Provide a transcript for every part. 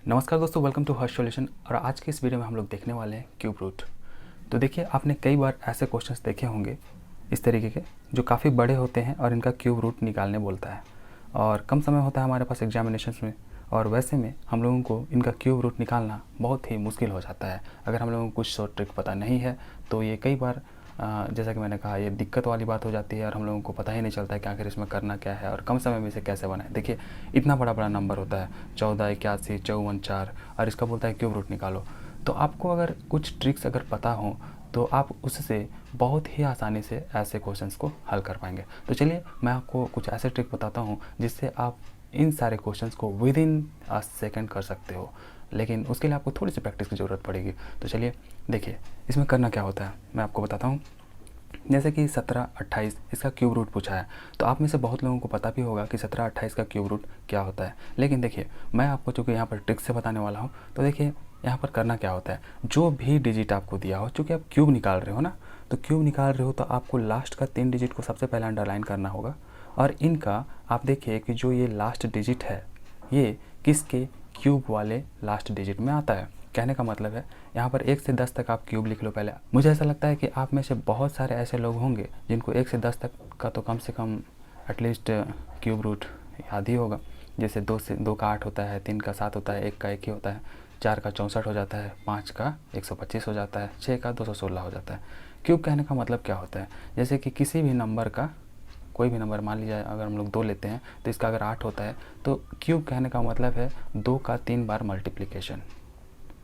नमस्कार दोस्तों, welcome to Harsh solution. और आज के इस वीडियो में हम लोग देखने वाले हैं क्यूब रूट। तो देखिए, आपने कई बार ऐसे क्वेश्चंस देखे होंगे इस तरीके के जो काफ़ी बड़े होते हैं और इनका क्यूब रूट निकालने बोलता है और कम समय होता है हमारे पास एग्जामिनेशंस में। और वैसे में हम लोगों को इनका क्यूब रूट निकालना बहुत ही मुश्किल हो जाता है अगर हम लोगों को कुछ शॉर्ट ट्रिक पता नहीं है। तो ये कई बार जैसा कि मैंने कहा, ये दिक्कत वाली बात हो जाती है और हम लोगों को पता ही नहीं चलता है कि आखिर इसमें करना क्या है और कम समय में इसे कैसे बनाएं। देखिए, इतना बड़ा बड़ा नंबर होता है 14, 81, 54, 4 और इसका बोलता है क्यूब रूट निकालो। तो आपको अगर कुछ ट्रिक्स अगर पता हो तो आप उससे बहुत ही आसानी से ऐसे क्वेश्चंस को हल कर पाएंगे। तो चलिए, मैं आपको कुछ ऐसे ट्रिक बताता हूँ जिससे आप इन सारे क्वेश्चंस को विद इन अ सेकेंड कर सकते हो, लेकिन उसके लिए आपको थोड़ी सी प्रैक्टिस की ज़रूरत पड़ेगी। तो चलिए देखिए, इसमें करना क्या होता है मैं आपको बताता हूँ। जैसे कि 17, 28 इसका क्यूब रूट पूछा है, तो आप में से बहुत लोगों को पता भी होगा कि 17, 28 का क्यूब रूट क्या होता है। लेकिन देखिए, मैं आपको चूँकि यहाँ पर ट्रिक से बताने वाला हूँ, तो देखिए यहाँ पर करना क्या होता है। जो भी डिजिट आपको दिया हो, चूँकि आप क्यूब निकाल रहे हो ना, तो क्यूब निकाल रहे हो तो आपको लास्ट का 3 डिजिट को सबसे पहले अंडरलाइन करना होगा। और इनका आप देखिए कि जो ये लास्ट डिजिट है, ये किसके क्यूब वाले लास्ट डिजिट में आता है। कहने का मतलब है, यहाँ पर 1 से 10 तक आप क्यूब लिख लो पहले। मुझे ऐसा लगता है कि आप में से बहुत सारे ऐसे लोग होंगे जिनको 1 से 10 तक का तो कम से कम एटलीस्ट क्यूब रूट याद ही होगा। जैसे 2 का 8 होता है, 3 का 7 होता है, 1 का 1 ही होता है, 4 का 64 हो जाता है, 5 का 125 हो जाता है, 6 का 216 हो जाता है। क्यूब कहने का मतलब क्या होता है, जैसे कि किसी भी नंबर का कोई भी नंबर, मान लीजिए अगर हम लोग 2 लेते हैं तो इसका अगर 8 होता है, तो क्यूब कहने का मतलब है 2 का 3 बार मल्टीप्लिकेशन,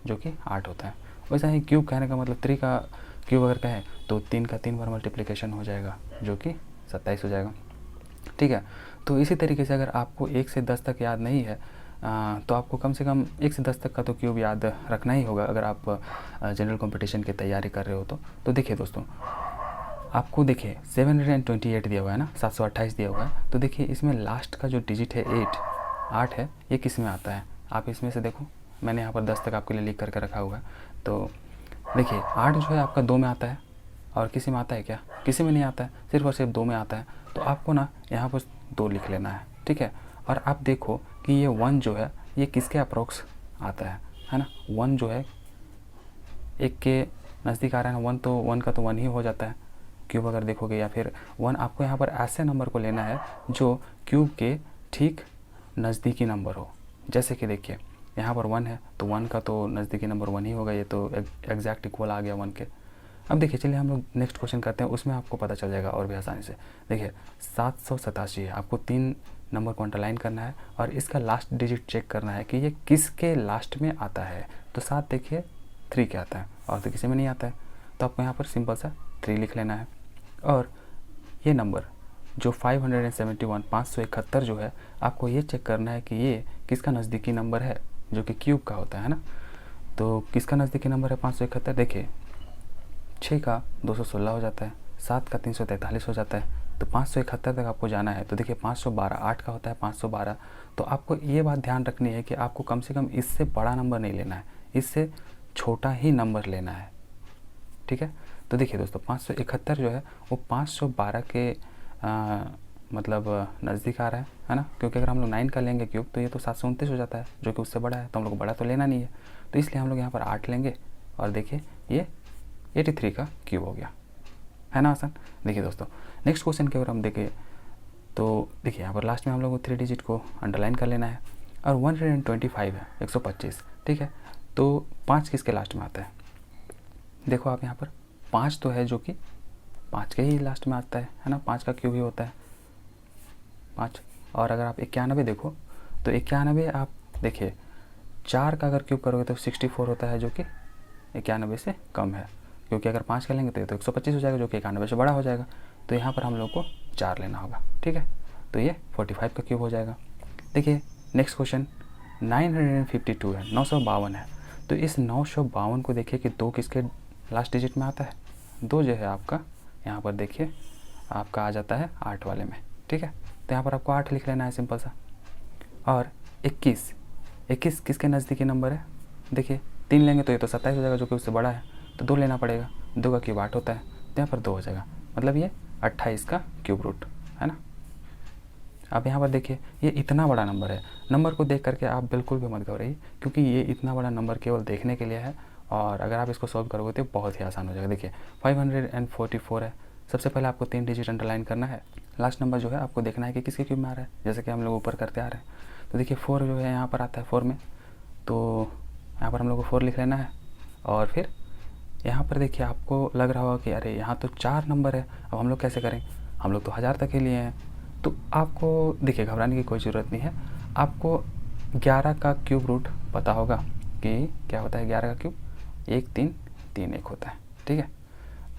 जो कि 8 होता है। वैसा ही क्यूब कहने का मतलब 3 का क्यूब अगर कहें तो 3 का 3 बार मल्टीप्लिकेशन हो जाएगा, जो कि 27 हो जाएगा। ठीक है, तो इसी तरीके से अगर आपको 1 से 10 तक याद नहीं है तो आपको कम से कम 1 से 10 तक का तो क्यूब याद रखना ही होगा अगर आप जनरल कंपटीशन की तैयारी कर रहे हो तो देखिए दोस्तों, आपको देखिए 728 दिया हुआ है ना, 728 दिया हुआ है। तो देखिए, इसमें लास्ट का जो डिजिट है 8 है, ये किस में आता है आप इसमें से देखो। मैंने यहाँ पर 10 तक आपके लिए लिख करके रखा हुआ है। तो देखिए, 8 जो है आपका 2 में आता है, और किसी में आता है क्या? किसी में नहीं आता है, सिर्फ और सिर्फ 2 में आता है। तो आपको ना यहाँ पर 2 लिख लेना है, ठीक है। और आप देखो कि ये 1 जो है ये किसके अप्रोक्स आता है ना। 1 जो है 1 के नज़दीक आ रहा है ना। 1 तो 1 का तो 1 ही हो जाता है क्यूब अगर देखोगे, या फिर 1 आपको यहाँ पर ऐसे नंबर को लेना है जो क्यूब के ठीक नज़दीकी नंबर हो। जैसे कि देखिए, यहाँ पर 1 है तो 1 का तो नज़दीकी नंबर 1 ही होगा, ये तो एग्जैक्ट इक्वल आ गया 1 के। अब देखिए, चलिए हम लोग नेक्स्ट क्वेश्चन करते हैं, उसमें आपको पता चल जाएगा और भी आसानी से। देखिए 787 है, आपको 3 नंबर को अंडरलाइन करना है और इसका लास्ट डिजिट चेक करना है कि ये किसके लास्ट में आता है। तो 7 देखिए 3 के आता है और तो किसी में नहीं आता है, तो आपको यहाँ पर सिंपल सा 3 लिख लेना है। और ये नंबर जो 571 571 जो है, आपको ये चेक करना है कि ये किसका नज़दीकी नंबर है, जो कि क्यूब का होता है ना। तो किसका नज़दीकी नंबर है 571? देखिए, 6 का 216 हो जाता है, 7 का 343 हो जाता है, तो 571 तक आपको जाना है। तो देखिए 512, 8 का होता है 512। तो आपको ये बात ध्यान रखनी है कि आपको कम से कम इससे बड़ा नंबर नहीं लेना है, इससे छोटा ही नंबर लेना है, ठीक है। तो देखिए दोस्तों, 571 जो है वो 512 के मतलब नज़दीक आ रहा है ना, क्योंकि अगर हम लोग 9 का लेंगे क्यूब तो ये तो 729 हो जाता है, जो कि उससे बड़ा है। तो हम लोग को बड़ा तो लेना नहीं है, तो इसलिए हम लोग यहाँ पर 8 लेंगे और देखिए ये 83 का क्यूब हो गया, है ना आसान। देखिए दोस्तों, नेक्स्ट क्वेश्चन की अगर हम देखें तो देखिए यहाँ पर लास्ट में हम लोग को 3 डिजिट को अंडरलाइन कर लेना है और 125 है, 125, ठीक है। तो 5 किसके लास्ट में आता है? देखो आप यहाँ पर 5 तो है, जो कि 5 के ही लास्ट में आता है ना, 5 का क्यूब ही होता है 5। और अगर आप 91 देखो तो 91 आप देखिए 4 का अगर क्यूब करोगे तो 64 होता है, जो कि 91 से कम है, क्योंकि अगर 5 का लेंगे तो ये तो 125 हो जाएगा, जो कि 91 से बड़ा हो जाएगा। तो यहाँ पर हम लोग को 4 लेना होगा, ठीक है। तो ये 45 का क्यूब हो जाएगा। देखिए नेक्स्ट क्वेश्चन 952 है, 952 है। तो इस 952 को देखिए कि 2 किसके लास्ट डिजिट में आता है? 2 जो है आपका यहाँ पर देखिए आपका आ जाता है 8 वाले में, ठीक है। तो यहाँ पर आपको 8 लिख लेना है सिंपल सा। और 21 किसके नज़दीकी नंबर है? देखिए 3 लेंगे तो ये तो 27 हो जाएगा, जो कि उससे बड़ा है, तो 2 लेना पड़ेगा। 2 का क्यूब 8 होता है, तो यहाँ पर 2 हो जाएगा, मतलब ये 28 का क्यूब रूट है ना। अब यहाँ पर देखिए ये इतना बड़ा नंबर है। नंबर को देख करके आप बिल्कुल भी मत घबराइए, क्योंकि ये इतना बड़ा नंबर केवल देखने के लिए है, और अगर आप इसको सॉल्व करोगे तो बहुत ही आसान हो जाएगा। देखिए 544 है। सबसे पहले आपको 3 डिजिट अंडरलाइन करना है। लास्ट नंबर जो है आपको देखना है कि किसके क्यूब में आ रहा है, जैसे कि हम लोग ऊपर करते आ रहे हैं। तो देखिए 4 जो है यहाँ पर आता है 4 में, तो यहाँ पर हम लोग को 4 लिख लेना है। और फिर यहाँ पर देखिए आपको लग रहा होगा कि अरे यहाँ तो 4 नंबर है, अब हम लोग कैसे करें, हम लोग तो 1000 तक ही लिए हैं। तो आपको देखिए घबराने की कोई ज़रूरत नहीं है। आपको 11 का क्यूब रूट पता होगा कि क्या होता है 11 का क्यूब, 1 3 3 1 होता है, ठीक है।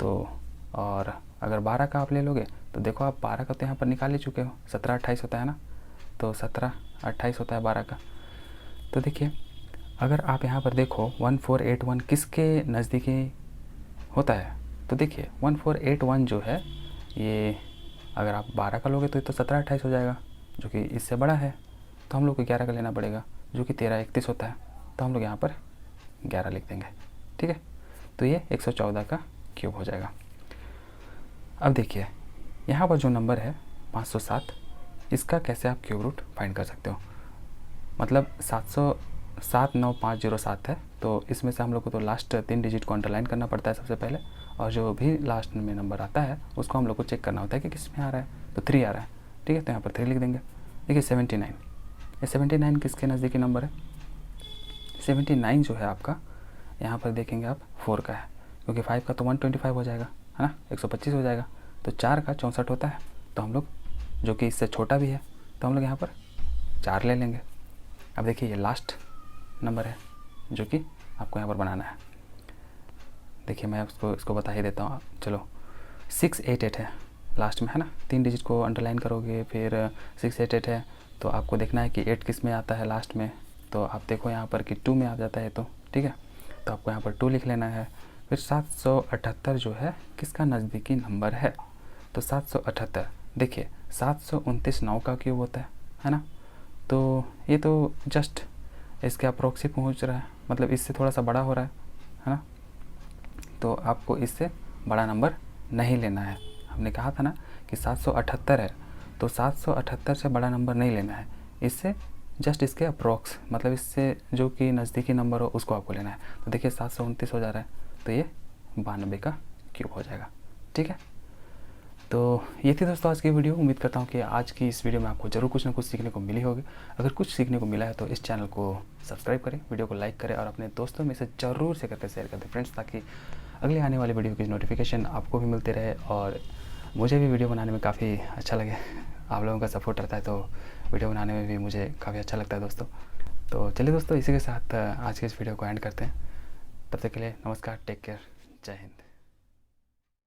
तो और अगर 12 का आप ले लोगे तो देखो आप 12 का तो यहाँ पर निकाल ही चुके हो, 17 28 होता है ना, तो 17 28 होता है 12 का। तो देखिए अगर आप यहाँ पर देखो 1481 किसके नज़दीकी होता है, तो देखिए 1481 जो है ये अगर आप 12 का लोगे तो ये तो 17 28 हो जाएगा, जो कि इससे बड़ा है। तो हम लोग को 11 का लेना पड़ेगा, जो कि 13 31 होता है। तो हम लोग यहाँ पर 11 लिख देंगे, ठीक है। तो ये 114 का क्यूब हो जाएगा। अब देखिए यहाँ पर जो नंबर है 507, इसका कैसे आप क्यूब रूट फाइंड कर सकते हो। मतलब 7079507 है, तो इसमें से हम लोग को तो लास्ट 3 डिजिट को अंडरलाइन करना पड़ता है सबसे पहले, और जो भी लास्ट में नंबर आता है उसको हम लोग को चेक करना होता है कि किस में आ रहा है। तो 3 आ रहा है, ठीक है, तो यहाँ पर 3 लिख देंगे। देखिए 79, ये 79 किसके नज़दीकी नंबर है। 79 जो है आपका यहाँ पर देखेंगे आप 4 का है, क्योंकि 5 का तो 125 हो जाएगा, है ना, 125 हो जाएगा। तो 4 का 64 होता है, तो हम लोग जो कि इससे छोटा भी है तो हम लोग यहाँ पर 4 ले लेंगे। अब देखिए ये लास्ट नंबर है जो कि आपको यहाँ पर बनाना है। देखिए मैं इसको बता ही देता हूँ, चलो 688 है लास्ट में, है ना, 3 डिजिट को अंडरलाइन करोगे फिर 688 है। तो आपको देखना है कि 8 किस में आता है लास्ट में, तो आप देखो यहाँ पर कि 2 में आ जाता है, तो ठीक है, तो आपको यहाँ पर 2 लिख लेना है। फिर 778 जो है किसका नज़दीकी नंबर है, तो 778 देखिए 729 9 का क्यूब होता है ना। तो ये तो जस्ट इसके अप्रोक्सी पहुंच रहा है, मतलब इससे थोड़ा सा बड़ा हो रहा है ना। तो आपको इससे बड़ा नंबर नहीं लेना है। हमने कहा था ना कि 778 है, तो 778 से बड़ा नंबर नहीं लेना है, इससे जस्ट इसके अप्रोक्स, मतलब इससे जो कि नज़दीकी नंबर हो उसको आपको लेना है। तो देखिए 729 हो जा रहा है, तो ये 92 का क्यूब हो जाएगा, ठीक है। तो ये थी दोस्तों आज की वीडियो। उम्मीद करता हूँ कि आज की इस वीडियो में आपको ज़रूर कुछ ना कुछ सीखने को मिली होगी। अगर कुछ सीखने को मिला है तो इस चैनल को सब्सक्राइब करें, वीडियो को लाइक करें और अपने दोस्तों में से ज़रूर से करके शेयर कर दें फ्रेंड्स, ताकि अगले आने वाली वीडियो की नोटिफिकेशन आपको भी मिलते रहे और मुझे भी वीडियो बनाने में काफ़ी अच्छा लगे। आप लोगों का सपोर्ट रहता है तो वीडियो बनाने में भी मुझे काफ़ी अच्छा लगता है दोस्तों। तो चलिए दोस्तों, इसी के साथ आज की इस वीडियो को एंड करते हैं। तब तक के लिए नमस्कार, टेक केयर, जय हिंद।